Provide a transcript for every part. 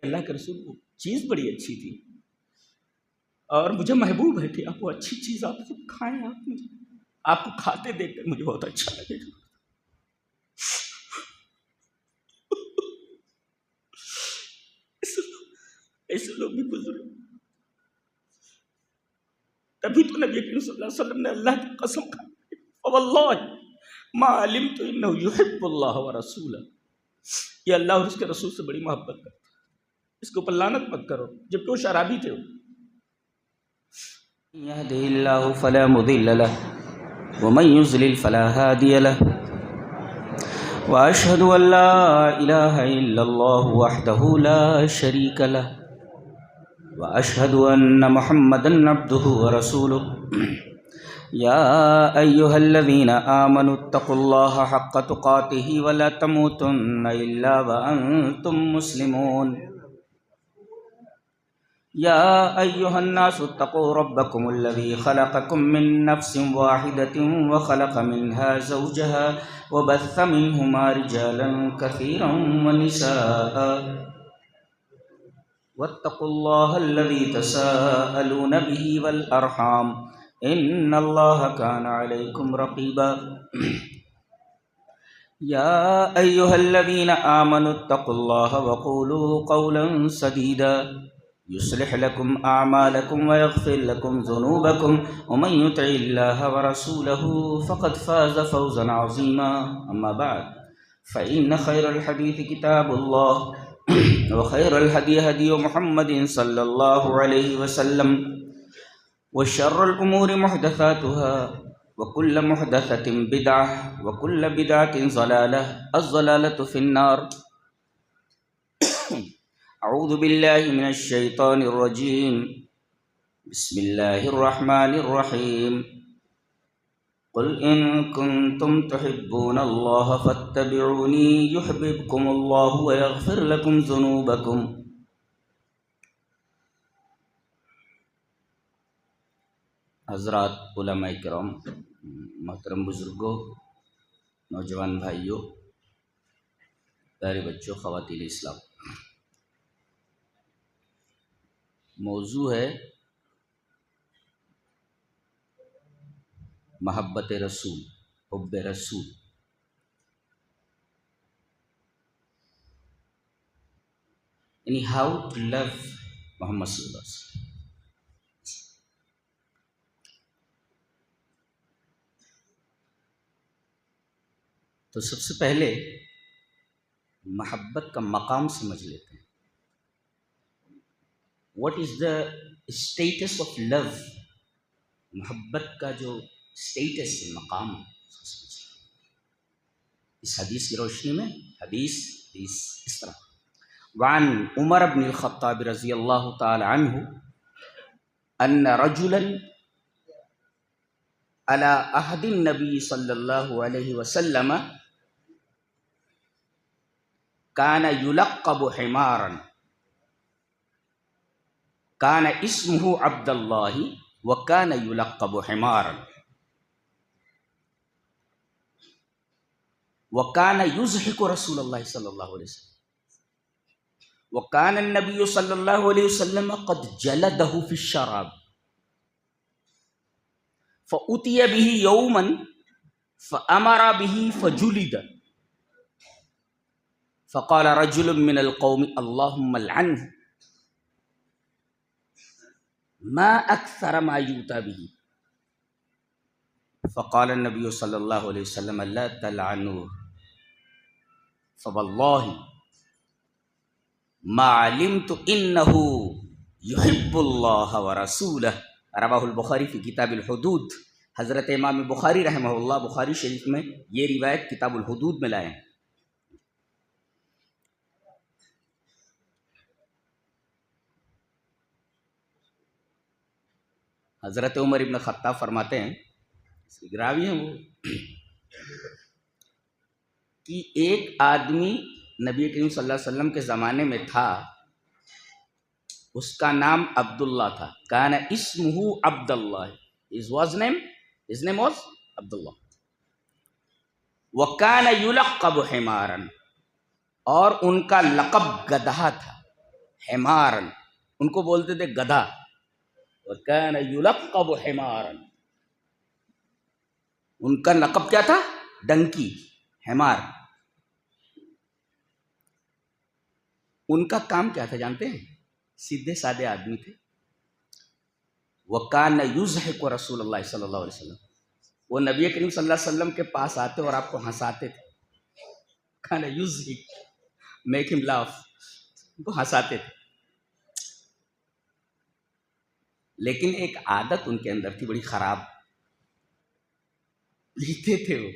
اللہ کے رسول وہ چیز بڑی اچھی تھی اور مجھے محبوب ہے کہ آپ وہ اچھی چیز آپ سب کھائیں، آپ کو کھاتے دیکھ کر مجھے بہت اچھا لگے گا۔ ایسے لوگ بھی گزرے، تبھی تو نبی کریم صلی اللہ علیہ وسلم نے اللہ کی قسم کھائی، فواللہ ما علمت انہ یحب اللہ ورسولہ، یہ اللہ اور اس کے رسول سے بڑی محبت کرتا ہے، اس کے اوپر لعنت مت کرو، جبکہ وہ شرابی تھے۔ يهده الله فلا مضل له ومن يضلل فلا هادي له واشهد ان لا اله الا الله وحده لا شريك له واشهد ان محمدا عبده ورسوله يا ايها الذين امنوا اتقوا الله حق تقاته ولا تموتن الا وانتم مسلمون يا أيها الناس اتقوا ربكم الذي خلقكم من نفس واحدة وخلق منها زوجها وبث منهما رجالا كثيرا ونساء واتقوا الله الذي تساءلون به والأرحام إن الله كان عليكم رقيبا يا أيها الذين آمنوا اتقوا الله وقولوا قولا سديدا يصلح لكم أعمالكم ويغفر لكم ذنوبكم ومن يطع الله ورسوله فقد فاز فوزا عظيما أما بعد فإن خير الحديث كتاب الله وخير الهدي هدي محمد صلى الله عليه وسلم وشر الأمور محدثاتها وكل محدثة بدعة وكل بدعة ضلالة الضلالة في النار اعوذ باللہ من الشیطان الرجیم بسم اللہ الرحمن الرحیم قل ان کنتم تحبون اللہ فاتبعونی یحببکم اللہ ویغفر لکم ذنوبکم۔ حضرات، علماء کرام، محترم بزرگوں، نوجوان بھائیوں، پیارے بچوں، خواتین اسلام، موضوع ہے محبت رسول، حب رسول۔ یعنی ہاؤ ٹو لو محمد صلی اللہ علیہ وسلم۔ تو سب سے پہلے محبت کا مقام سمجھ لیتے ہیں۔ What is the status of love, محبت کا جو اسٹیٹس ہے، مقام، اس حدیث کی روشنی میں حدیث اس طرح: وعن عمر بن الخطاب رضی اللہ تعالی عنہ ان رجلا على عهد النبي صلی اللہ علیہ وسلم كان يلقب حمارا كان اسمه عبد الله وكان يلقب حمارا وكان يضحك رسول الله صلى الله عليه وسلم وكان النبي صلى الله عليه وسلم قد جلده في الشراب فأتي به يوما فأمر به فجلد فقال رجل من القوم اللهم لعنه ما أكثر ما يؤتى به فقال النبي صلى الله عليه وسلم لا تلعنوه فوالله ما علمت إنه يحب الله ورسوله رواہ البخاری فی کتاب الحدود۔ حضرت امام بخاری رحمہ اللہ بخاری شریف میں یہ روایت کتاب الحدود میں لائے ہیں۔ حضرت عمر ابن خطاب فرماتے ہیں، راوی ہیں وہ، کہ ایک آدمی نبی کریم صلی اللہ علیہ وسلم کے زمانے میں تھا، اس کا نام عبداللہ تھا۔ کان اسمہ عبداللہ، his name was عبداللہ۔ وکان یلقب حمارا، اور ان کا لقب گدھا تھا۔ حمارن، ان کو بولتے تھے گدھا، وَكَانَ يُلَقَّبُ حِمَارًا، ان کا لقب کیا تھا؟ ڈنکی، حمار۔ ان کا کام کیا تھا جانتے ہیں؟ سیدھے سادے آدمی تھے۔ وَكَانَ يُضْحِكُ رسول اللہ صلی اللہ علیہ وسلم، وہ نبی کریم صلی اللہ علیہ وسلم کے پاس آتے اور آپ کو ہنساتے تھے۔ كَانَ يُضْحِكُ، میک ہم لاف، ان کو ہنساتے تھے۔ لیکن ایک عادت ان کے اندر تھی بڑی خراب، پیتے تھے وہ،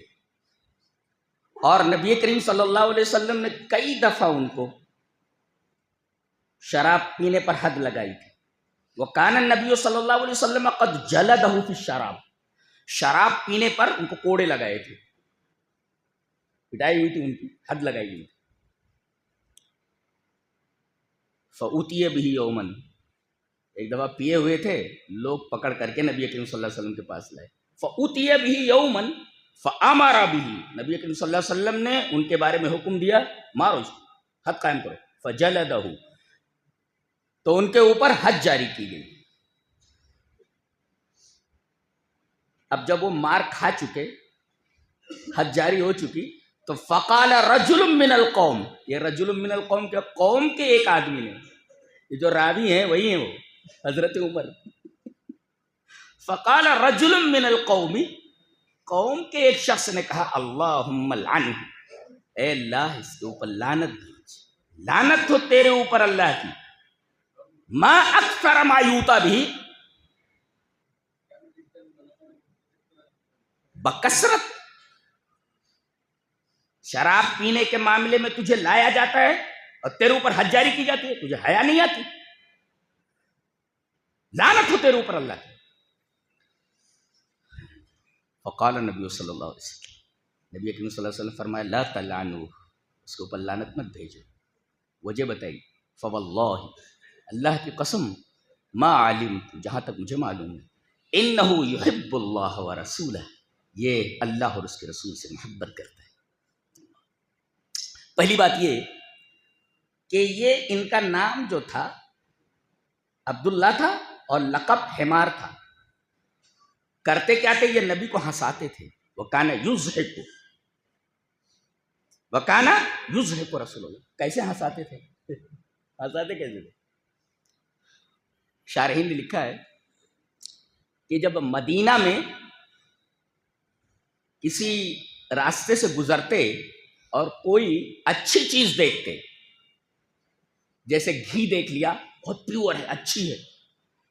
اور نبی کریم صلی اللہ علیہ وسلم نے کئی دفعہ ان کو شراب پینے پر حد لگائی تھی۔ وَكَانَ النَّبِيُّ صلی اللہ علیہ وسلم قد جلدہ فی الشراب، شراب پینے پر ان کو کوڑے لگائے تھے، پٹائی ہوئی تھی ان کی، حد لگائی ہوئی تھی۔ فَأُتِيَ بِهِ يَوْمًا، ایک دفعہ پیے ہوئے تھے، لوگ پکڑ کر کے نبی کریم صلی اللہ علیہ وسلم کے پاس لائے۔ فَأُتِيَ بِهِ يَوْمًا فَأَمَرَ بِهِ، نبی کریم صلی اللہ علیہ وسلم نے ان کے بارے میں حکم دیا، مارو اس کو، حد قائم کرو۔ فَجَلَدَهُ، تو ان کے اوپر حد جاری کی گئی۔ اب جب وہ مار کھا چکے، حد جاری ہو چکی، تو فقال رجل من القوم، یہ رجل من القوم کے قوم کے ایک آدمی نے، یہ جو راوی ہیں وہی ہیں وہ حضرت عمر۔ فقال رجل من القوم، قوم کے ایک شخص نے کہا اللہم لعنہ، اے اللہ اس کے اوپر لعنت بھیج، لعنت ہو تیرے اوپر اللہ کی، ما اکثر ما یوتا بھی، بکثرت شراب پینے کے معاملے میں تجھے لایا جاتا ہے اور تیرے اوپر حد جاری کی جاتی ہے، تجھے حیا نہیں آتی، لعنت ہو تیرے اوپر اللہ کی۔ فقال نبی صلی اللہ علیہ وسلم، نبی کریم صلی اللہ علیہ وسلم فرمایا لا تلعنوہ، اس کے اوپر لعنت مت بھیجو۔ وجہ بتائی، فواللہ، اللہ کی قسم، ما علمت، جہاں تک مجھے معلوم ہے، انہ یحب اللہ ورسولہ، یہ اللہ اور اس کے رسول سے محبت کرتا ہے۔ پہلی بات یہ کہ یہ ان کا نام جو تھا عبداللہ تھا اور لقب حمار تھا۔ کرتے کیا تھے؟ یہ نبی کو ہنساتے تھے۔ وَكَانَ يُضْحِكُ، وَكَانَ يُضْحِكُ رسول اللہ، کیسے ہنساتے تھے؟ ہنساتے کیسے تھے؟ شارحین نے لکھا ہے کہ جب مدینہ میں کسی راستے سے گزرتے اور کوئی اچھی چیز دیکھتے، جیسے گھی دیکھ لیا بہت پیور ہے، اچھی ہے،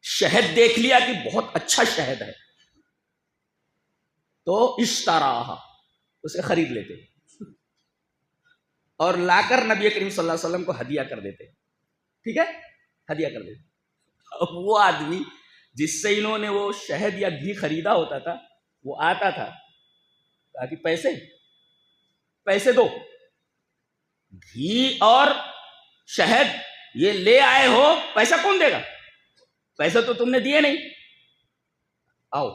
شہد دیکھ لیا کہ بہت اچھا شہد ہے، تو اشتراہا، اسے خرید لیتے اور لا کر نبی کریم صلی اللہ علیہ وسلم کو ہدیہ کر دیتے۔ ٹھیک ہے، ہدیہ کر دیتے۔ اب وہ آدمی جس سے انہوں نے وہ شہد یا گھی خریدا ہوتا تھا، وہ آتا تھا، کہا کہ پیسے دو، گھی اور شہد یہ لے آئے ہو، پیسہ کون دے گا؟ پیسہ تو تم نے دیے نہیں، آؤ۔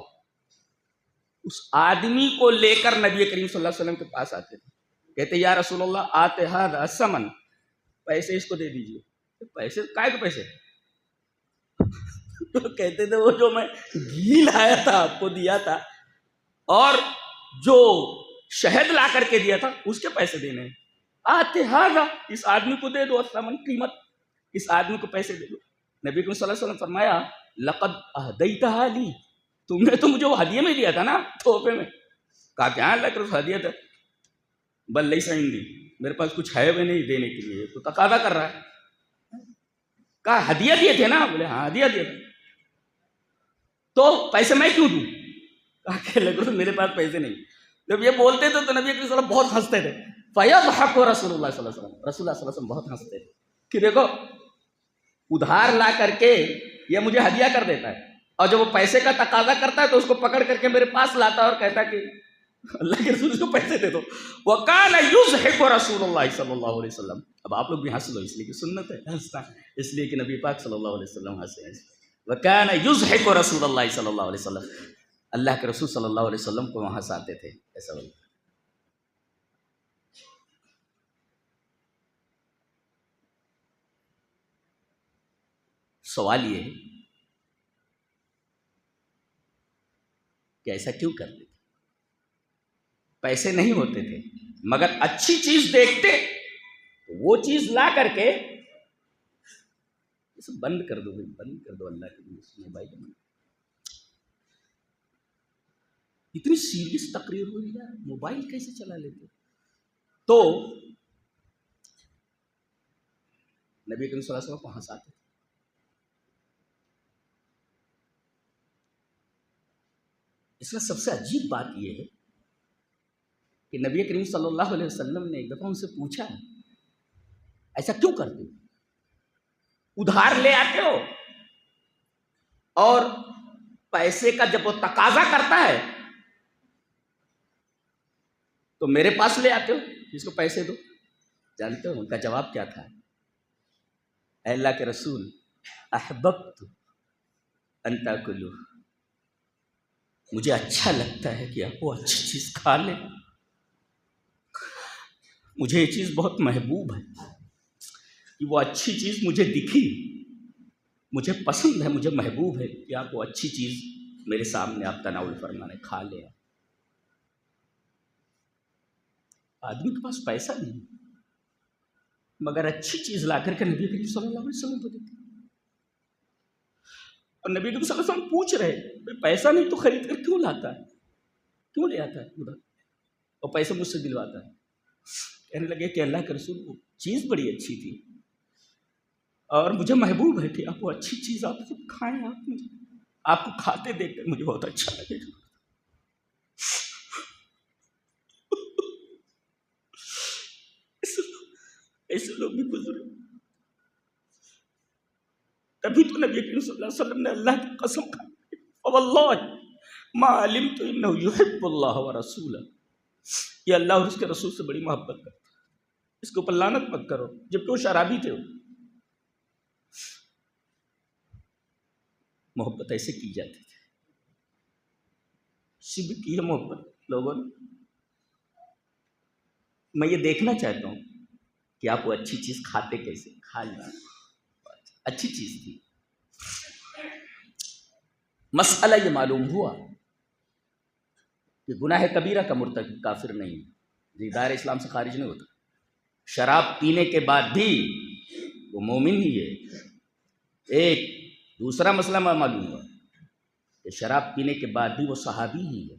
اس آدمی کو لے کر نبی کریم صلی اللہ علیہ وسلم کے پاس آتے تھے، کہتے یا رسول اللہ آتے ہذا الثمن، پیسے اس کو دے دیجیے۔ پیسے کائے کے پیسے؟ تو کہتے تھے وہ جو میں گھی لایا تھا آپ کو دیا تھا اور جو شہد لا کر کے دیا تھا اس کے پیسے دینے ہیں۔ آتے ہذا، اس آدمی کو دے دو الثمن، قیمت، اس آدمی کو پیسے دے دو۔ نبی کریم صلی اللہ علیہ وسلم فرمایا لقد اہدیتہا لی، تم نے تو مجھے وہ ہدیے میں دیا تھا نا، تحفے میں۔ کہا کہ ہاں اللہ کے رسول ہدیہ تھا، بل لیس عندی، میرے پاس کچھ ہے بھی نہیں دینے کے لیے، تو تقاضا کر رہا ہے۔ کہا ہدیہ دیے تھے نا؟ بولے ہاں ہدیہ دیا تھا، تو پیسے میں کیوں دوں؟ کہا کہ اللہ کے رسول میرے پاس پیسے نہیں۔ جب یہ بولتے تھے تو نبی کریم صلی اللہ علیہ وسلم بہت ہنستے تھے۔ فَيَضْحَكُ رسول اللہ صلی اللہ علیہ وسلم، رسول اللہ صلی اللہ علیہ وسلم بہت ہنستے تھے کہ دیکھو ادھار لا کر کے یہ مجھے ہدیہ کر دیتا ہے، اور جب وہ پیسے کا تقاضا کرتا ہے تو اس کو پکڑ کر کے میرے پاس لاتا ہے اور کہتا ہے کہ اللہ کے رسول اس کو پیسے دے دو۔ وَكَانَ يُضْحِكُ رسول اللہ صلی اللہ علیہ وسلم، اب آپ لوگ بھی ہنس لو، اس لیے کہ سنت ہے ہنسنا، اس لیے کہ نبی پاک صلی اللہ علیہ وسلم ہنسے ہیں۔ وَكَانَ يُضْحِكُ رسول اللہ صلی اللہ علیہ وسلم، اللہ کے رسول صلی اللہ علیہ وسلم کو وہاں ہنساتے تھے، ایسا بولتے۔ سوال یہ ہے کہ ایسا کیوں کرتے تھے؟ پیسے نہیں ہوتے تھے مگر اچھی چیز دیکھتے تو وہ چیز لا کر کے اسے بند کر دو بھائی، بند کر دو اللہ کے لیے موبائل میں۔ اتنی سیریس تقریر ہوئی ہے، موبائل کیسے چلا لیتے؟ تو نبی کریم صلی اللہ علیہ وسلم کو ہنساتے تھے۔ اس میں سب سے عجیب بات یہ ہے کہ نبی کریم صلی اللہ علیہ وسلم نے ایک دفعہ ان سے پوچھا ایسا کیوں کرتے ہو؟ ادھار لے آتے ہو اور پیسے کا جب وہ تقاضا کرتا ہے تو میرے پاس لے آتے ہو جس کو پیسے دو۔ جانتے ہو ان کا جواب کیا تھا؟ اے اللہ کے رسول، احببت ان تاکلوا، مجھے اچھا لگتا ہے کہ آپ وہ اچھی چیز کھا لیں، مجھے یہ چیز بہت محبوب ہے کہ وہ اچھی چیز مجھے دکھی، مجھے پسند ہے، مجھے محبوب ہے کہ آپ وہ اچھی چیز میرے سامنے آپ تناول فرمائیں، کھا لیں۔ آدمی کے پاس پیسہ نہیں مگر اچھی چیز لا کر کے نبی کریم صلی اللہ علیہ وسلم کو دیتے، اور نبی کریم صلی اللہ علیہ وسلم پوچھ رہے پیسہ نہیں تو خرید کر کیوں لاتا ہے، کیوں لے آتا ہے ادھر اور پیسے مجھ سے دلواتا ہے؟ کہنے لگے کہ اللہ کے رسول وہ چیز بڑی اچھی تھی اور مجھے محبوب ہے کہ آپ وہ اچھی چیز آپ خود کھائیں، آپ کو کھاتے دیکھ کر مجھے بہت اچھا لگے گا۔ ایسے لوگ بھی گزرے، تبھی تو نبی کریم صلی اللہ علیہ وسلم نے اللہ کی قسم کھائی فواللہ ما علمت انہ یحب اللہ ورسولہ، یہ اللہ اور اس کے رسول سے بڑی محبت کرتا ہے، اس کے اوپر لعنت مت کرو، جبکہ وہ شرابی تھے۔ محبت ایسے کی جاتی تھی، شب کی ہے محبت لوگوں نے۔ میں یہ دیکھنا چاہتا ہوں کہ آپ وہ اچھی چیز کھاتے کیسے، کھا لیں، اچھی چیز تھی۔ مسئلہ یہ معلوم ہوا کہ گناہ کبیرہ کا مرتکب کافر نہیں، دائرہ اسلام سے خارج نہیں ہوتا، شراب پینے کے بعد بھی وہ مومن ہی ہے۔ ایک دوسرا مسئلہ معلوم ہوا کہ شراب پینے کے بعد بھی وہ صحابی ہی ہے،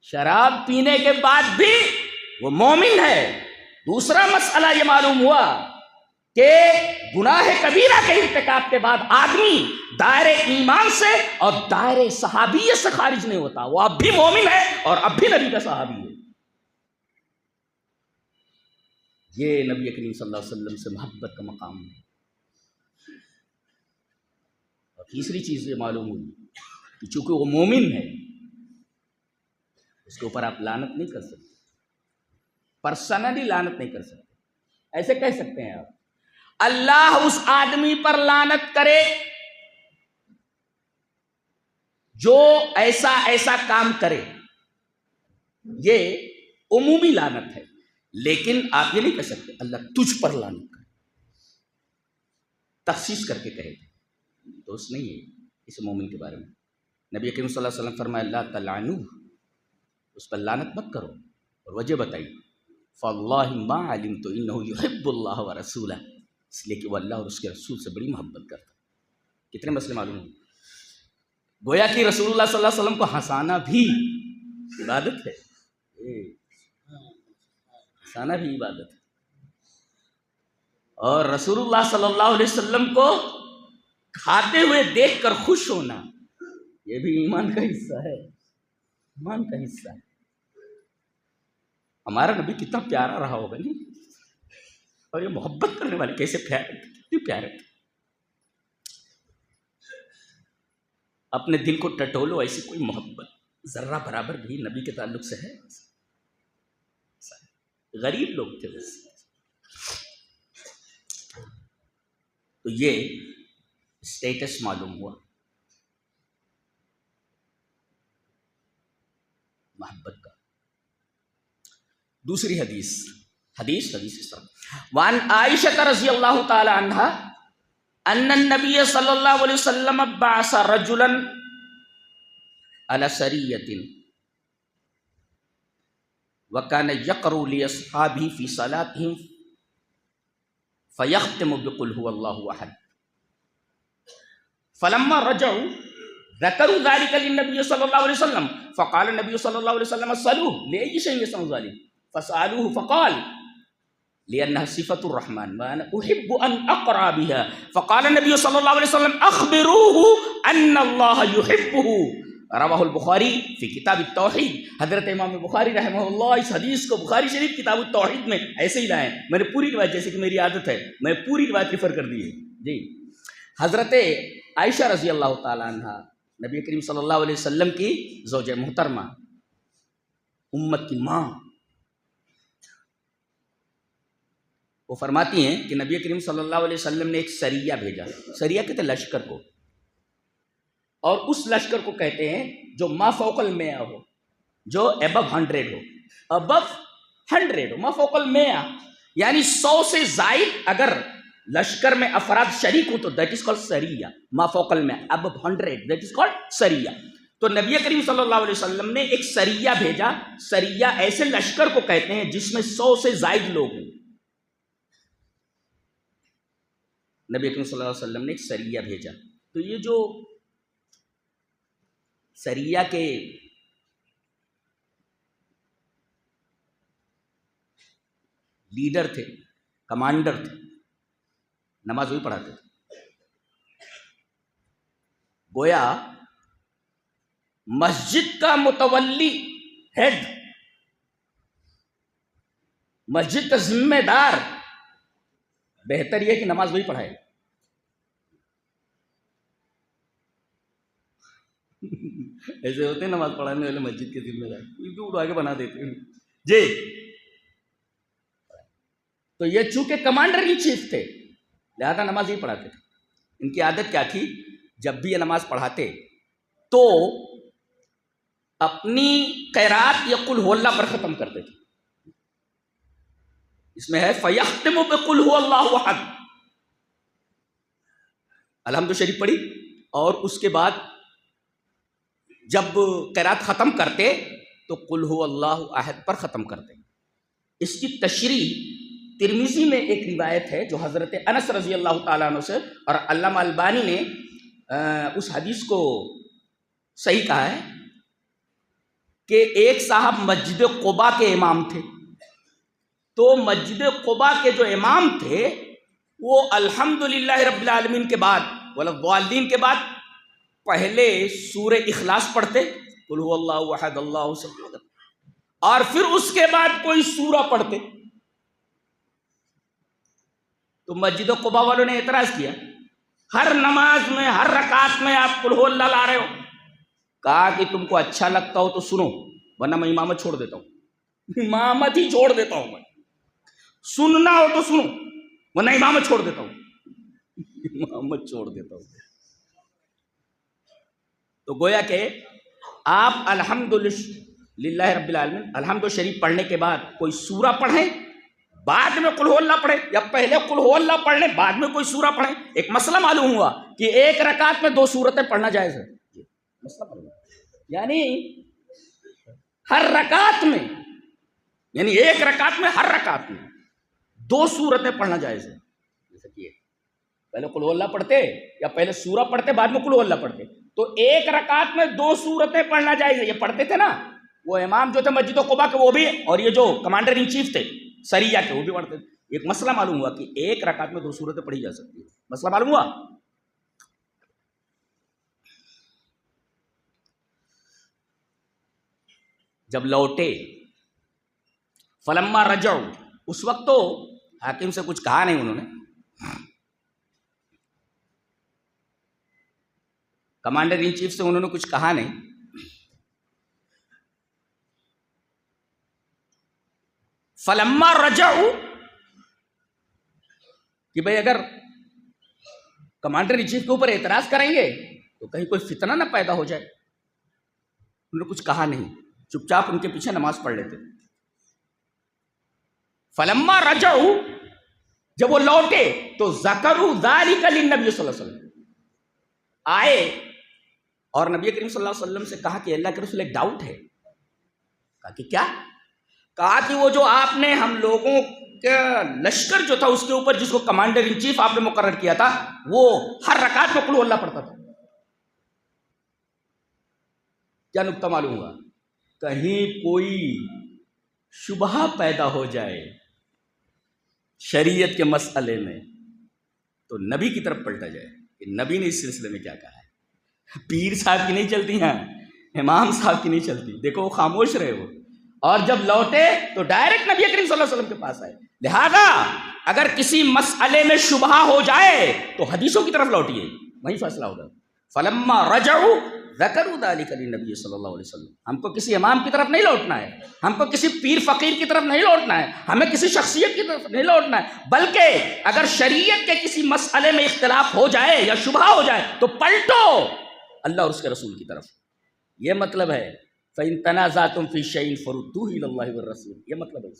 شراب پینے کے بعد بھی وہ مومن ہے۔ دوسرا مسئلہ یہ معلوم ہوا کہ گناہ کبیرہ کے ارتکاب کے بعد آدمی دائرے ایمان سے اور دائرے صحابیت سے خارج نہیں ہوتا، وہ اب بھی مومن ہے اور اب بھی نبی کا صحابی ہے۔ یہ نبی کریم صلی اللہ علیہ وسلم سے محبت کا مقام ہے۔ اور تیسری چیز یہ معلوم ہوئی کہ چونکہ وہ مومن ہے اس کے اوپر آپ لعنت نہیں کر سکتے، پرسنلی لعنت نہیں کر سکتے۔ ایسے کہہ سکتے ہیں آپ اللہ اس آدمی پر لعنت کرے جو ایسا ایسا کام کرے، یہ عمومی لعنت ہے، لیکن آپ یہ نہیں کہہ سکتے اللہ تجھ پر لعنت کرے، تخصیص کر کے کہے دوست نہیں ہے اس مومن کے بارے میں۔ نبی کریم صلی اللہ علیہ وسلم فرمایا اللہ تلعنوہ، اس پر لعنت مت کرو، اور وجہ بتائی فاللہ ما علمت انہ یحب اللہ ورسولہ، اس لیے کہ وہ اللہ اور اس کے رسول سے بڑی محبت کرتا۔ کتنے مسئلے معلوم ہیں؟ گویا کہ رسول اللہ صلی اللہ علیہ وسلم کو ہنسانا بھی عبادت ہے، ہنسانا بھی عبادت ہے، اور رسول اللہ صلی اللہ علیہ وسلم کو کھاتے ہوئے دیکھ کر خوش ہونا یہ بھی ایمان کا حصہ ہے، ایمان کا حصہ ہے۔ ہمارا نبی کتنا پیارا رہا ہوگا نہیں، اور یہ محبت کرنے والے کیسے پیارے تھے، کتنے پیارے تھے۔ اپنے دل کو ٹٹولو، ایسی کوئی محبت ذرہ برابر بھی نبی کے تعلق سے ہے؟ غریب لوگ تھے بس۔ تو یہ اسٹیٹس معلوم ہوا محبت کا۔ دوسری حدیث اس طرح وعن عائشہ رضی اللہ تعالی عنہا ان النبی صلی اللہ علیہ وسلم بعث رجلا على سریۃ وكان يقرأ لاصحابه في صلاتهم فيختم بقل هو الله احد فلما رجعوا ذكروا ذلك للنبي صلى الله عليه وسلم فقال النبي صلى الله عليه وسلم صلوه لأي شيء يصنع ذلك فسألوه فقال لأنها صفة الرحمن وأنا أحب أن أقرأ بها فقال النبي صلى الله عليه وسلم أخبروه أن الله يحبه رواہ البخاری فی کتاب التوحید. حضرت امام بخاری رحمہ اللہ اس حدیث کو بخاری شریف کتاب التوحید میں ایسے ہی لائے. میں نے پوری روایت، جیسے کہ میری عادت ہے میں پوری روایت ریفر کر دی ہے. جی حضرت عائشہ رضی اللہ تعالی عنہ نبی کریم صلی اللہ علیہ وسلم کی زوجہ محترمہ، امت کی ماں، وہ فرماتی ہیں کہ نبی کریم صلی اللہ علیہ وسلم نے ایک سریہ بھیجا. سریہ کہتے ہیں لشکر کو، اور اس لشکر کو کہتے ہیں جو ما فوق المئہ ہو، جو ابو 100 ہو، ابو 100 ہو، ما فوق المئہ یعنی 100 سے زائد اگر لشکر میں افراد شریک ہو تو دیٹ از کالڈ سریہ. ما فوق المئہ ابو 100 دیٹ از کالڈ سریہ. تو نبی کریم صلی اللہ علیہ وسلم نے ایک سریہ بھیجا. سریہ ایسے لشکر کو کہتے ہیں جس میں 100 سے زائد لوگ ہوں. نبی کریم صلی اللہ علیہ وسلم نے ایک سریہ بھیجا. تو یہ جو سریہ کے لیڈر تھے، کمانڈر تھے، نماز وہی پڑھاتے تھے. گویا مسجد کا متولی، ہیڈ، مسجد کا ذمہ دار بہتر یہ کہ نماز وہی پڑھائے. ایسے ہوتے ہیں نماز پڑھانے والے مسجد کے ذمہ دار، کیوں اڑا کے بنا دیتے ہیں جی. تو یہ چونکہ کمانڈر ان چیف تھے لہذا نماز ہی پڑھاتے تھے. ان کی عادت کیا تھی؟ جب بھی یہ نماز پڑھاتے تو اپنی قرات یا قل هو اللہ پر ختم کرتے تھے. اس میں ہے فَيَخْتِمُ بِقُلْ هُوَ اللَّهُ أَحَدٌ. الحمد شریف پڑھی اور اس کے بعد جب قرات ختم کرتے تو قل هو اللہ احد پر ختم کرتے. اس کی تشریح ترمذی میں ایک روایت ہے جو حضرت انس رضی اللہ تعالیٰ عنہ سے، اور علامہ البانی نے اس حدیث کو صحیح کہا ہے کہ ایک صاحب مسجد قباء کے امام تھے. تو مسجد قباء کے جو امام تھے وہ الحمدللہ رب العالمین کے بعد والدین کے بعد پہلے سورہ اخلاص پڑھتے، قل هو اللہ احد اللہ الصمد، اور پھر اس کے بعد کوئی سورہ پڑھتے. تو مسجد قباء والوں نے اعتراض کیا، ہر نماز میں ہر رکعت میں آپ قل هو اللہ لا رہے ہو. کہا کہ تم کو اچھا لگتا ہو تو سنو ورنہ میں امامت چھوڑ دیتا ہوں. امامت ہی چھوڑ دیتا ہوں میں. سننا ہو تو سنو ورنہ امامت چھوڑ دیتا ہوں. امامت چھوڑ دیتا ہوں. تو گویا کہ آپ الحمدللہ رب العالمین الحمد شریف پڑھنے کے بعد کوئی سورہ پڑھیں، بعد میں قل هو اللہ پڑھیں، یا پہلے قل هو اللہ پڑھ لیں بعد میں کوئی سورہ پڑھیں. ایک مسئلہ معلوم ہوا کہ ایک رکعت میں 2 سورتیں پڑھنا جائز ہے. مسئلہ معلوم ہوا یعنی ہر رکعت میں، یعنی ایک رکعت میں ہر رکعت میں 2 سورتیں پڑھنا جائز ہے. جیسے کہ پہلے قل هو اللہ پڑھتے یا پہلے سورہ پڑھتے بعد میں قل هو اللہ پڑھتے. تو ایک رکعت میں 2 سورتیں پڑھنا جائز ہے. یہ پڑھتے تھے نا وہ امام جو تھے مسجد قباء کے، وہ بھی، اور یہ جو کمانڈر ان چیف تھے سریہ کے، وہ بھی پڑھتے تھے. ایک مسئلہ معلوم ہوا کہ ایک رکعت میں 2 سورتیں پڑھی جا سکتی ہے. مسئلہ معلوم ہوا. جب لوٹے فلما رجعوا، اس وقت تو حاکم سے کچھ کہا نہیں انہوں نے، کمانڈر ان چیف سے انہوں نے کچھ کہا نہیں. فلما رجعوا کہ بھئی اگر کمانڈر ان چیف کے اوپر اعتراض کریں گے تو کہیں کوئی فتنہ نہ پیدا ہو جائے. انہوں نے کچھ کہا نہیں، چپ چاپ ان کے پیچھے نماز پڑھ لیتے. فلما رجعوا، جب وہ لوٹے تو ذکروا ذالک للنبی صلی اللہ علیہ وسلم، آئے اور نبی کریم صلی اللہ علیہ وسلم سے کہا کہ اللہ کے رسول ایک ڈاؤٹ ہے. کہا کہ کیا؟ کہا کہ وہ جو آپ نے ہم لوگوں کا لشکر جو تھا اس کے اوپر جس کو کمانڈر ان چیف آپ نے مقرر کیا تھا، وہ ہر رکعت میں قل ہو اللہ پڑھتا تھا. کیا نکتہ معلوم ہوا؟ کہیں کوئی شبہ پیدا ہو جائے شریعت کے مسئلے میں تو نبی کی طرف پلٹا جائے کہ نبی نے اس سلسلے میں کیا کہا ہے. پیر صاحب کی نہیں چلتی ہیں، امام صاحب کی نہیں چلتی. دیکھو وہ خاموش رہے وہ، اور جب لوٹے تو ڈائریکٹ نبی کریم صلی اللہ علیہ وسلم کے پاس آئے. لہذا اگر کسی مسئلے میں شبہ ہو جائے تو حدیثوں کی طرف لوٹیے، وہی فیصلہ ہوگا. فلما رجعوا ذکروا ذلک للنبی صلی اللہ علیہ وسلم. ہم کو کسی امام کی طرف نہیں لوٹنا ہے، ہم کو کسی پیر فقیر کی طرف نہیں لوٹنا ہے، ہمیں کسی شخصیت کی طرف نہیں لوٹنا ہے، بلکہ اگر شریعت کے کسی مسئلے میں اختلاف ہو جائے یا شبہ ہو جائے تو پلٹو اللہ اور اس کے رسول کی طرف. یہ مطلب ہے فَإِن تَنَازَعْتُمْ فِي شَيْءٍ فَرُدُّوهُ إِلَى اللَّهِ وَالرَّسُولِ. یہ مطلب ہے.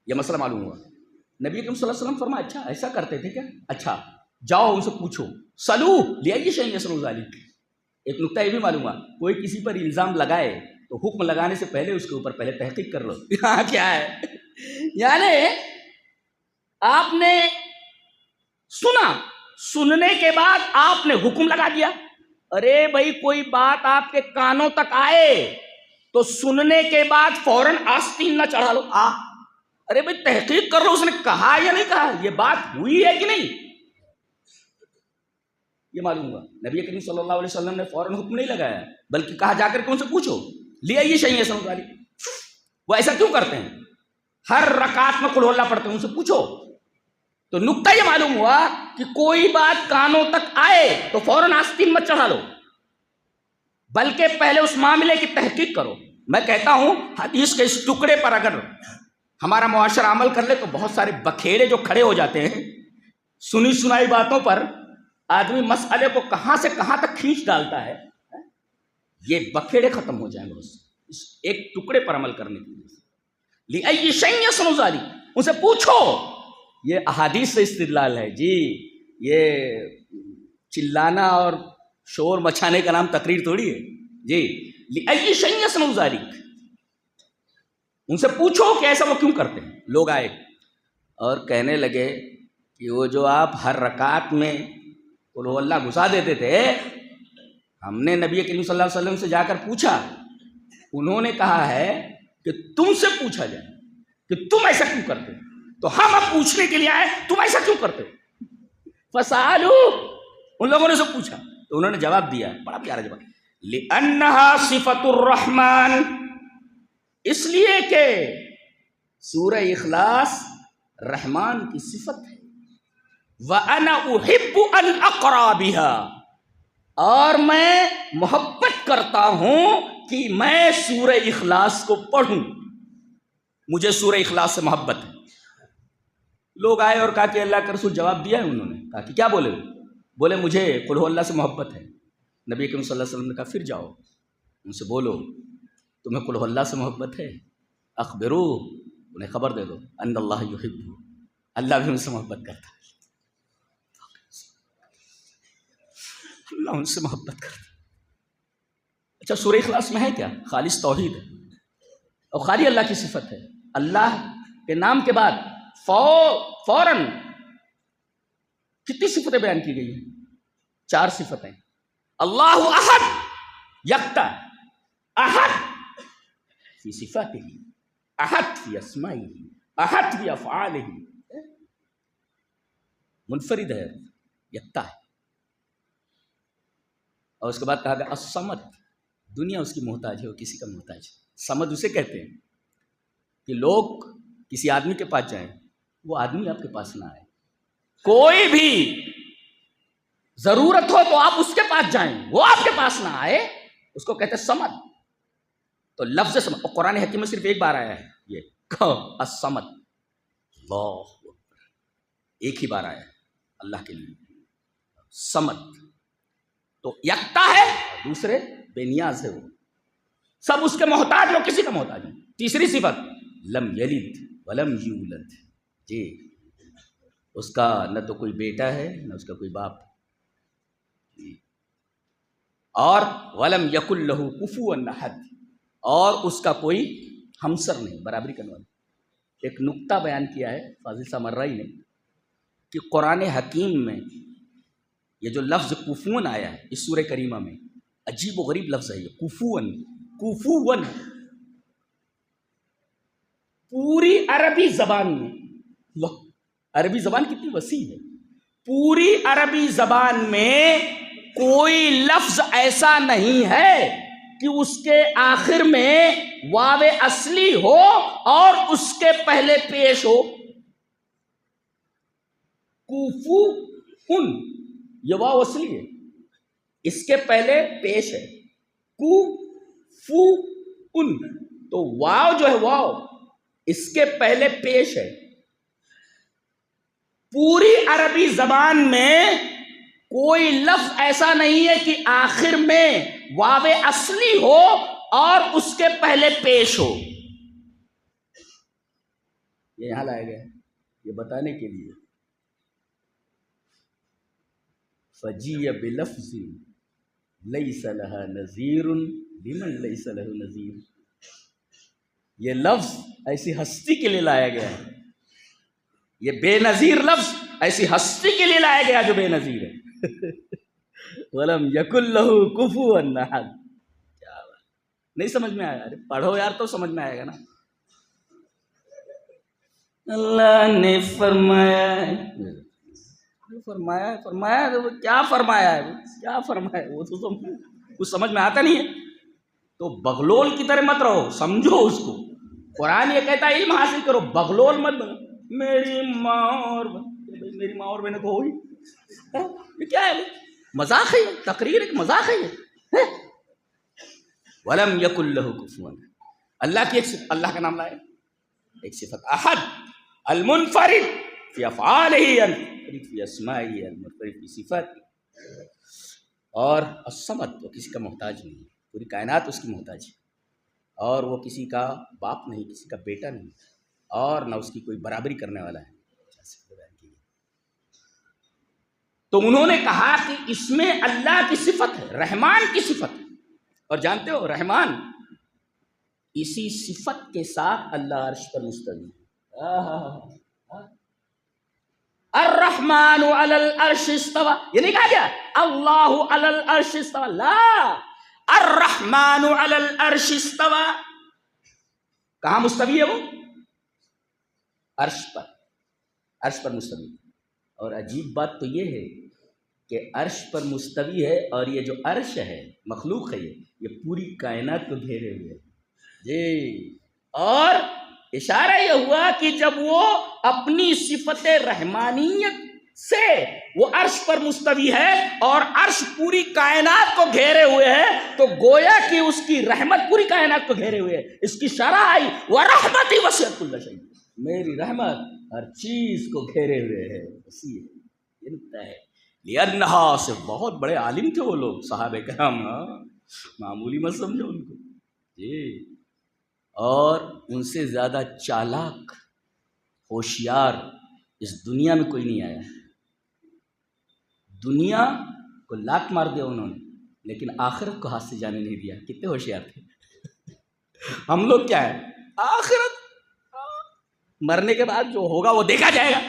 یہ مسئلہ معلوم ہوا. نبی کریم صلی اللہ علیہ وسلم فرمایا اچھا ایسا کرتے تھے کیا؟ اچھا جاؤ ان سے پوچھو. سلو لِأَيِّ شَيْءٍ يَصْنَعُ ذَلِكَ. ایک نکتہ یہ بھی معلوم ہوا، کوئی کسی پر الزام لگائے تو حکم لگانے سے پہلے اس کے اوپر پہلے تحقیق کر لو. یہاں کیا ہے؟ یعنی آپ نے سنا، سننے کے بعد آپ نے حکم لگا دیا. ارے بھائی کوئی بات آپ کے کانوں تک آئے تو سننے کے بعد فوراً آستین نہ چڑھا لو. ارے بھائی تحقیق کر لو اس نے کہا یا نہیں کہا، یہ بات ہوئی ہے کہ نہیں. یہ معلوم ہوا نبی کریم صلی اللہ علیہ وسلم نے فوراً حکم نہیں لگایا، بلکہ کہا جا کر کے ان سے پوچھو. لِأَيِّ شَيْءٍ يَصْنَعُ ذَلِكَ. وہ ایسا کیوں کرتے ہیں؟ ہر رکعت میں قل ہو اللہ پڑھتے ہیں، ان سے پوچھو. تو نکتہ یہ معلوم ہوا کہ کوئی بات کانوں تک آئے تو فوراً آستین مت چڑھا لو، بلکہ پہلے اس معاملے کی تحقیق کرو. میں کہتا ہوں حدیث کے اس ٹکڑے پر اگر ہمارا معاشرہ عمل کر لے تو بہت سارے بکھیڑے جو کھڑے ہو جاتے ہیں سنی سنائی باتوں پر، آدمی مسئلے کو کہاں سے کہاں تک کھینچ ڈالتا ہے، یہ بکھیڑے ختم ہو جائیں گے اس ایک ٹکڑے پر عمل کرنے کی وجہ سے. لِأَيِّ شَيْءٍ يَصْنَعُ ذَلِكَ. ان سے پوچھو. یہ احادیث سے استدلال ہے جی، یہ چلانا اور شور مچانے کا نام تقریر تھوڑی ہے جی. لِأَيِّ شَيْءٍ يَصْنَعُ ذَلِكَ. ان سے پوچھو کہ ایسا وہ کیوں کرتے ہیں. لوگ آئے اور کہنے لگے کہ وہ جو آپ ہر رکعت میں قل ہو اللہ گھسا دیتے تھے، ہم نے نبی کریم صلی اللہ علیہ وسلم سے جا کر پوچھا، انہوں نے کہا ہے کہ تم سے پوچھا جائے کہ تم ایسا کیوں کرتے، تو ہم اب پوچھنے کے لیے آئے تم ایسا کیوں کرتے. فَسَأَلُوا. ان لوگوں نے سے پوچھا تو انہوں نے جواب دیا، بڑا پیارا جواب. لِأَنَّهَا صِفَةُ الرَّحْمَنِ. اس لیے کہ سورہ اخلاص رحمان کی صفت ہے. وَأَنَا أُحِبُّ أَنْ أَقْرَأَ بِهَا. اور میں محبت کرتا ہوں کہ میں سورہ اخلاص کو پڑھوں، مجھے سورہ اخلاص سے محبت ہے. لوگ آئے اور کہا کہ اللہ کا رسول جواب دیا ہے. انہوں نے کہا کہ کیا بولے؟ بولے مجھے قل ہو اللہ سے محبت ہے. نبی کریم صلی اللہ علیہ وسلم نے کہا پھر جاؤ ان سے بولو تمہیں قل ہو اللہ سے محبت ہے. اخبرو، انہیں خبر دے دو ان اللہ یحب، اللہ بھی ان سے محبت کرتا ہے. اللہ ان سے محبت کرتا ہے. اچھا سورہ اخلاص میں ہے کیا؟ خالص توحید ہے اور خالی اللہ کی صفت ہے. اللہ کے نام کے بعد فوراً کتنی صفتیں بیان کی گئی ہیں؟ 4 صفتیں. اللہ احد، یکتا، احد فی صفاتہ، احد فی اسمائہ، احد فی افعالہ. منفرد ہے، یکتا ہے. اور اس کے بعد کہا گیا الصمد، دنیا اس کی محتاج ہے، وہ کسی کا محتاج ہے. صمد اسے کہتے ہیں کہ لوگ کسی آدمی کے پاس جائیں، وہ آدمی آپ کے پاس نہ آئے. کوئی بھی ضرورت ہو تو آپ اس کے پاس جائیں، وہ آپ کے پاس نہ آئے، اس کو کہتے ہیں صمد. تو لفظ صمد قرآن حکیم میں صرف ایک بار آیا ہے، یہ الصمد. اللہ ایک ہی بار آیا ہے اللہ کے لیے صمد. تو یکتا ہے، دوسرے بے نیاز ہے، وہ سب اس کے محتاج، وہ کسی کا محتاج ہے. تیسری صفت لم یلد ولم یولد، جی اس کا نہ تو کوئی بیٹا ہے نہ اس کا کوئی باپ جی۔ اور ولم یکن لہ کفوا احد، اور اس کا کوئی ہمسر نہیں، برابری کرنے والا۔ ایک نقطہ بیان کیا ہے فاضل سامرائی نے کہ قرآن حکیم میں یہ جو لفظ کفون آیا ہے اس سورہ کریمہ میں، عجیب و غریب لفظ ہے یہ کفون۔ کفون پوری عربی زبان میں، عربی زبان کتنی وسیع ہے، پوری عربی زبان میں کوئی لفظ ایسا نہیں ہے کہ اس کے آخر میں واو اصلی ہو اور اس کے پہلے پیش ہو۔ کوفو ان یہ واو اصلی ہے، اس کے پہلے پیش ہے کو فو ان، تو واو جو ہے واو اس کے پہلے پیش ہے۔ پوری عربی زبان میں کوئی لفظ ایسا نہیں ہے کہ آخر میں واو اصلی ہو اور اس کے پہلے پیش ہو۔ یہ یہاں لایا گیا ہے یہ بتانے کے لیے فجیع بلفظ لیس لہا نذیر لمن لیس لہ نذیر، یہ لفظ ایسی ہستی کے لیے لایا گیا ہے، یہ بے نظیر لفظ ایسی ہستی کے لیے لایا گیا جو بے نظیر ہے۔ وَلَمْ يَكُنْ لَهُ كُفُوًا أَحَدٌ۔ کیا بات، نہیں سمجھ میں آیا؟ پڑھو یار تو سمجھ میں آئے گا نا۔ اللہ نے فرمایا فرمایا فرمایا کیا فرمایا ہے، کیا فرمایا وہ تو کچھ سمجھ میں آتا نہیں ہے تو بغلول کی طرح مت رہو، سمجھو اس کو۔ قرآن یہ کہتا ہے علم حاصل کرو، بغلول مت بنو۔ میری ماں اور میری ماں اور بہنیں تو ہوئی، یہ کیا ہے؟ مذاق ہے، تقریر ایک مذاق ہے یہ۔ ولم یکن لہ کفوا، اللہ کی ایک اللہ کا نام لائے، ایک صفت احد، المنفرد فی افعالہ، المنفرد فی اسمائہ، المنفرد فی صفاتہ، اور الصمد وہ کسی کا محتاج نہیں، پوری کائنات اس کی محتاج ہے، اور وہ کسی کا باپ نہیں، کسی کا بیٹا نہیں، اور نہ اس کی کوئی برابری کرنے والا ہے۔ تو انہوں نے کہا کہ اس میں اللہ کی صفت ہے، رحمان کی صفت ہے، اور جانتے ہو رحمان اسی صفت کے ساتھ اللہ عرش پر مستوی ہے۔ الرحمن علی العرش استوى، یہ نہیں کہا گیا اللہ علی العرش استوى، لا، الرحمن علی العرش استوى، کہاں مستوی ہے وہ؟ عرش پر، عرش پر مستوی۔ اور عجیب بات تو یہ ہے کہ عرش پر مستوی ہے، اور یہ جو عرش ہے مخلوق ہے یہ پوری کائنات کو گھیرے ہوئے ہے جی۔ اور اشارہ یہ ہوا کہ جب وہ اپنی صفت رحمانیت سے وہ عرش پر مستوی ہے اور عرش پوری کائنات کو گھیرے ہوئے ہے، تو گویا کہ اس کی رحمت پوری کائنات کو گھیرے ہوئے ہے۔ اس کی شرح آئی وَرَحْمَتِي وَسِعَتْ كُلَّ شَيْءٍ، میری رحمت ہر چیز کو گھیرے ہوئے ہے، وسیع ہے۔ یہ نکتہ ہے، لِأَنَّهَا سے بہت بڑے عالم تھے وہ لوگ، صحابہ کرام، معمولی مت سمجھو ان کو جی، اور ان سے زیادہ چالاک ہوشیار اس دنیا میں کوئی نہیں آیا۔ دنیا کو لات مار دیا انہوں نے، لیکن آخرت کو ہاتھ سے جانے نہیں دیا۔ کتنے ہوشیار تھے۔ ہم لوگ کیا ہے، آخرت مرنے کے بعد جو ہوگا وہ دیکھا جائے گا،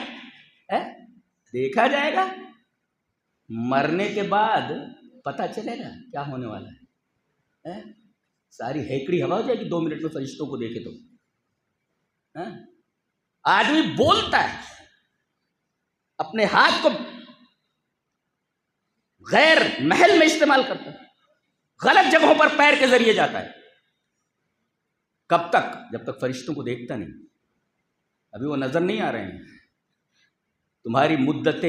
دیکھا جائے گا، مرنے کے بعد پتہ چلے گا کیا ہونے والا ہے۔ ساری ہیکڑی ہوا ہو جائے گی 2 منٹ میں فرشتوں کو دیکھے تو۔ آدمی بولتا ہے، اپنے ہاتھ کو غیر محل میں استعمال کرتا ہے، غلط جگہوں پر پیر کے ذریعے جاتا ہے۔ کب تک؟ جب تک فرشتوں کو دیکھتا نہیں۔ ابھی وہ نظر نہیں آ رہے ہیں، تمہاری مدت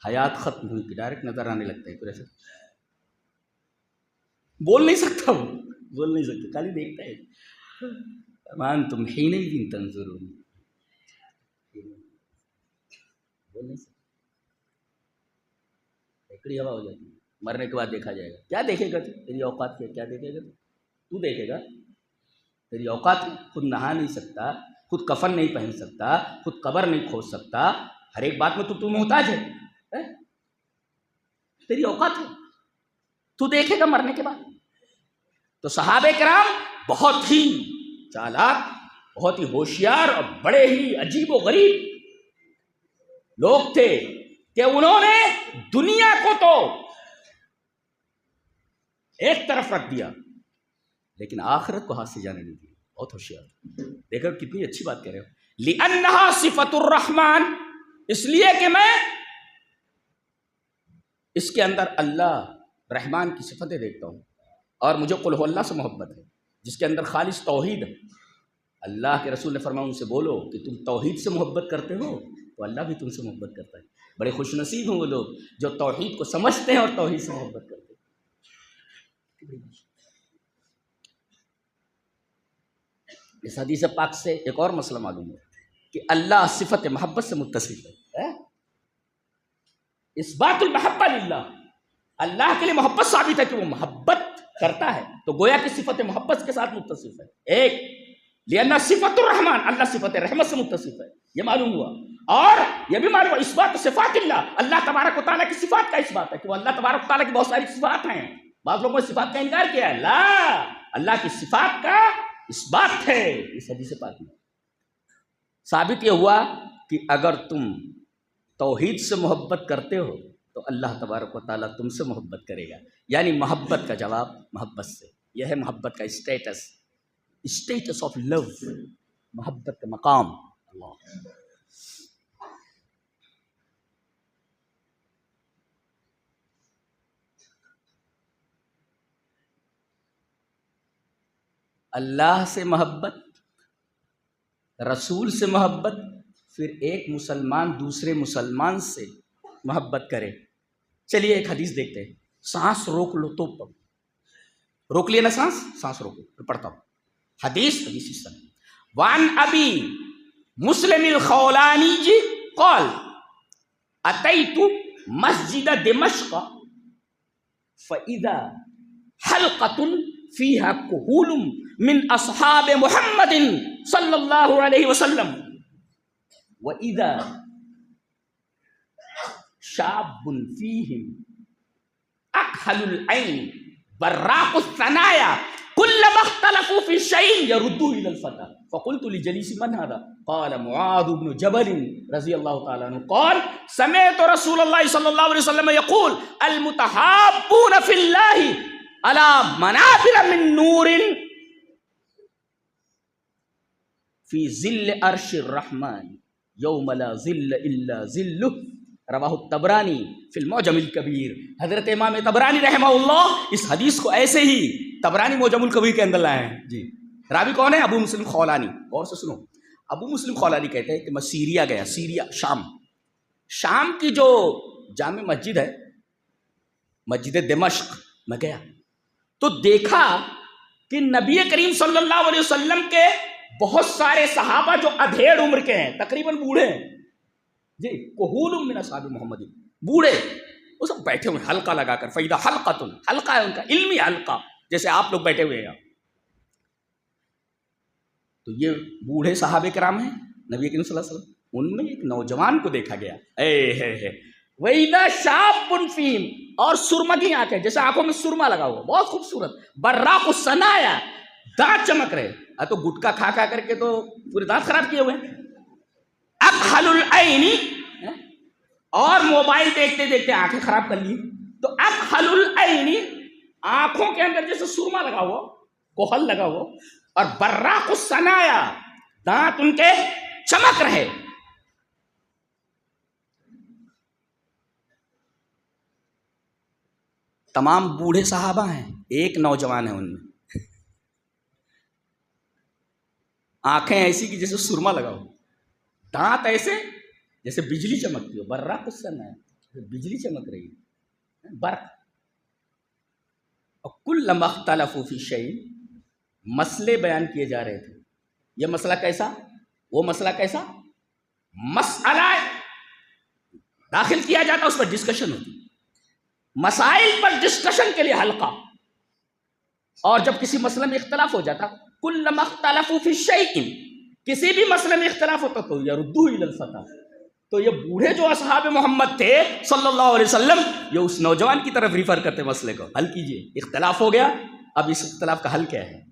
حیات ختم ہوئی کہ ڈائریکٹ نظر آنے لگتا ہے، پھر ایسے بول نہیں سکتا، وہ بول نہیں سکتا، خالی دیکھتا ہے۔ امان تم حینئذ تنظرون، بول نہیں سکتا، ایکڑی ہوا ہو جاتی ہے۔ مرنے کے بعد دیکھا جائے گا، کیا دیکھے گا تو؟ تیری اوقات کیا دیکھے گا تو دیکھے گا، تیری اوقات خود نہا نہیں سکتا، خود کفن نہیں پہن سکتا، خود قبر نہیں کھود سکتا، ہر ایک بات میں تو محتاج ہے، تیری اوقات ہے، تو دیکھے گا مرنے کے بعد۔ تو صحابہ کرام بہت ہی چالاک، بہت ہی ہوشیار اور بڑے ہی عجیب و غریب لوگ تھے کہ انہوں نے دنیا کو تو ایک طرف رکھ دیا لیکن آخرت کو ہاتھ سے جانے نہیں دیا۔ بہت ہوشیار، دیکھو کتنی اچھی بات کہہ رہے ہو۔ لِأَنَّهَا صِفَةُ الرَّحْمَنِ، اس لیے کہ میں اس کے اندر اللہ رحمان کی صفتیں دیکھتا ہوں، اور مجھے قل ہو اللہ سے محبت ہے جس کے اندر خالص توحید ہے۔ اللہ کے رسول نے فرمایا ان سے بولو کہ تم توحید سے محبت کرتے ہو تو اللہ بھی تم سے محبت کرتا ہے۔ بڑے خوش نصیب ہوں وہ لوگ جو توحید کو سمجھتے ہیں اور توحید سے محبت کرتے ہیں۔ اس حدیث پاک سے ایک اور مسئلہ معلوم ہے کہ اللہ صفت محبت سے متصف ہے۔ اثبات المحبہ للہ، اللہ کے لیے محبت ثابت ہے کہ وہ محبت کرتا ہے، تو گویا کہ صفت محبت کے ساتھ متصف ہے۔ ایک لأن صفت الرحمن، اللہ صفت رحمت سے متصف ہے، یہ معلوم ہوا۔ اور یہ بھی معلوم ہوا اثبات صفات اللہ، اللہ تبارک و تعالیٰ کی صفات کا اثبات ہے کہ وہ اللہ تبارک و تعالیٰ کی بہت ساری صفات ہیں۔ بعض لوگوں نے صفات کا انکار کیا ہے، لا، اللہ کی صفات کا اثبات ہے۔ اس حدیث پاک میں ثابت یہ ہوا کہ اگر تم توحید سے محبت کرتے ہو تو اللہ تبارک و تعالیٰ تم سے محبت کرے گا، یعنی محبت کا جواب محبت سے۔ یہ ہے محبت کا اسٹیٹس آف لو، محبت کا مقام۔ اللہ اللہ سے محبت، رسول سے محبت، پھر ایک مسلمان دوسرے مسلمان سے محبت کرے۔ چلیے ایک حدیث دیکھتے ہیں، سانس روک لو تو روک لیا نا، سانس روکو، پھر پڑھتا ہوں حدیث اس طرح۔ وعن ابی مسلم الخولانی جی قال اتیت مسجد دمشق فاذا حلقة فيها كهول من اصحاب محمد صلی اللہ علیہ وسلم واذا شاب فيهم اکحل العین براق الثنایا كلما اختلفوا في شيء يردوه الى الفتى فقلت لجليس من هذا قال معاذ بن جبل رضي الله تعالى عنه قال سمعت رسول الله صلى الله عليه وسلم يقول المتحابون في الله على منابر من نور في ظل عرش الرحمن يوم لا ظل الا ظله رواہ الطبرانی فی المعجم الکبیر۔ حضرت امام طبرانی رحمہ اللہ اس حدیث کو ایسے ہی طبرانی معجم الکبیر کے اندر لائے ہیں جی۔ راوی کون ہے؟ ابو مسلم خولانی۔ اور سے سنو، ابو مسلم خولانی کہتے ہیں کہ میں سیریا گیا، سیریا شام کی جو جامع مسجد ہے، مسجد دمشق میں گیا تو دیکھا کہ نبی کریم صلی اللہ علیہ وسلم کے بہت سارے صحابہ جو ادھیڑ عمر کے ہیں، تقریباً بوڑھے ہیں جی، کہول من اصحاب محمد، بوڑھے، وہ سب بیٹھے ہوئے حلقہ لگا کر، فیدا حلقۃ، حلقہ ہے ان کا علمی حلقہ، جیسے آپ لوگ بیٹھے ہوئے ہیں۔ تو یہ بوڑھے صحابہ کرام ہیں نبی کریم صلی اللہ علیہ وسلم، ان میں ایک نوجوان کو دیکھا گیا، وَإِذَا شَابٌ فِيهِمْ، اور سرمدی آنکھیں، جیسے آنکھوں میں سرما لگا ہوا، بہت خوبصورت، براق الثنایا، دانت چمک رہے، تو گٹکا کھا کھا کر کے تو پورے دانت خراب کیے ہوئے ہیں، اکحل العین، اور موبائل دیکھتے دیکھتے آنکھیں خراب کر لی، تو اکحل العین، آنکھوں کے اندر جیسے سرما لگا ہوا، کوہل لگا ہوا، اور براق الثنایا، دانت ان کے چمک رہے۔ تمام بوڑھے صحابہ ہیں، ایک نوجوان ہے ان میں، آنکھیں ایسی کہ جیسے سرما لگا ہو، دانت ایسے جیسے بجلی چمکتی ہو، براق الثنایا، بجلی چمک رہی ہے، برق۔ اور کلما اختلفوا فی شیء، مسئلے بیان کیے جا رہے تھے، یہ مسئلہ کیسا، وہ مسئلہ کیسا، مسئلہ داخل کیا جاتا اس پر ڈسکشن ہوتی، مسائل پر ڈسکشن کے لیے حلقہ، اور جب کسی مسئلے میں اختلاف ہو جاتا، کلما اختلفوا فی شیء، کسی بھی مسئلے میں اختلاف ہوتا تو یردوہ الی الفتح، تو یہ بوڑھے جو اصحاب محمد تھے صلی اللہ علیہ وسلم، یہ اس نوجوان کی طرف ریفر کرتے مسئلے کو، حل کیجئے، اختلاف ہو گیا، اب اس اختلاف کا حل کیا ہے؟